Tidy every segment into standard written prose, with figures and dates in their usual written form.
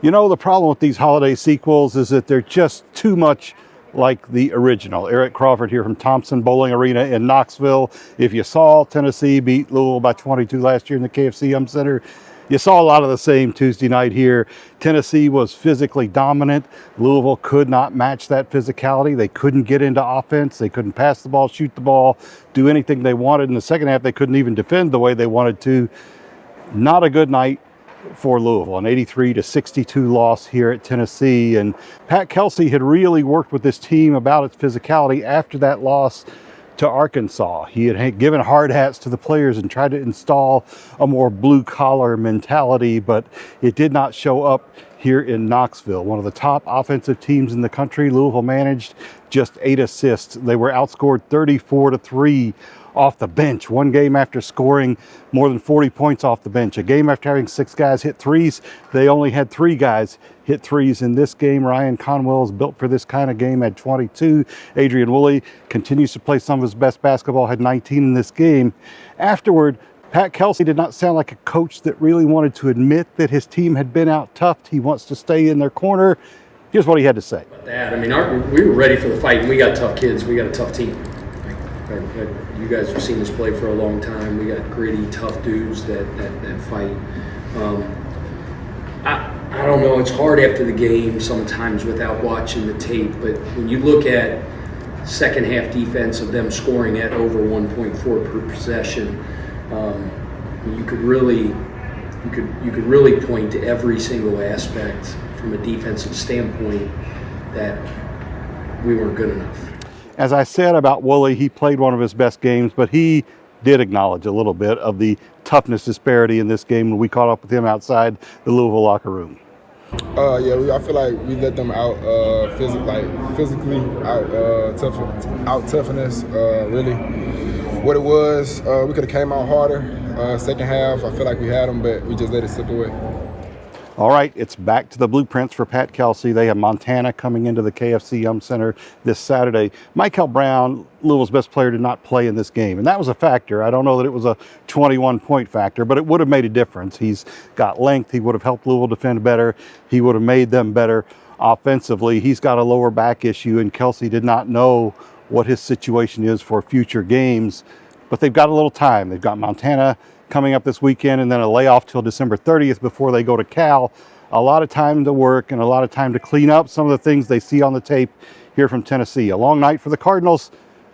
You know, the problem with these holiday sequels is that they're just too much like the original. Eric Crawford here from Thompson Bowling Arena in Knoxville. If you saw Tennessee beat Louisville by 22 last year in the KFC Center, you saw a lot of the same Tuesday night here. Tennessee was physically dominant. Louisville could not match that physicality. They couldn't get into offense. They couldn't pass the ball, shoot the ball, do anything they wanted. In the second half, they couldn't even defend the way they wanted to. Not a good night for Louisville, an 83-62 loss here at Tennessee. And Pat Kelsey had really worked with this team about its physicality after that loss to Arkansas. He had given hard hats to the players and tried to install a more blue-collar mentality, but it did not show up here in Knoxville. One of the top offensive teams in the country. Louisville managed just 8 assists. They were outscored 34-3 off the bench. One game after scoring more than 40 points off the bench. A game after having 6 guys hit threes, they only had 3 guys hit threes in this game. Ryan Conwell is built for this kind of game at 22. Adrian Woolley continues to play some of his best basketball, had 19 in this game. Afterward, Pat Kelsey did not sound like a coach that really wanted to admit that his team had been out-toughed. He wants to stay in their corner. Here's what he had to say. I mean, we were ready for the fight, and we got tough kids. We got a tough team. You guys have seen us play for a long time. We got gritty, tough dudes that fight. I don't know. It's hard after the game sometimes without watching the tape. But when you look at second half defense of them scoring at over 1.4 per possession, you could really point to every single aspect from a defensive standpoint that we weren't good enough. As I said about Woolley, he played one of his best games, but he did acknowledge a little bit of the toughness disparity in this game when we caught up with him outside the Louisville locker room. I feel like we let them out physically, out toughen us. Really, what it was, we could have came out harder. Second half, I feel like we had them, but we just let it slip away. All right, it's back to the blueprints for Pat Kelsey. They have Montana coming into the KFC Center this Saturday. Michael Brown, Louisville's best player, did not play in this game, and that was a factor. I don't know that it was a 21-point factor, but it would have made a difference. He's got length. He would have helped Louisville defend better. He would have made them better offensively. He's got a lower back issue, and Kelsey did not know what his situation is for future games, but they've got a little time. They've got Montana coming up this weekend, and then a layoff till December 30th before they go to Cal. A lot of time to work and a lot of time to clean up some of the things they see on the tape here from Tennessee. A long night for the Cardinals.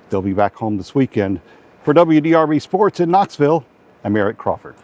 They'll be back home this weekend. For WDRB Sports in Knoxville, I'm Eric Crawford.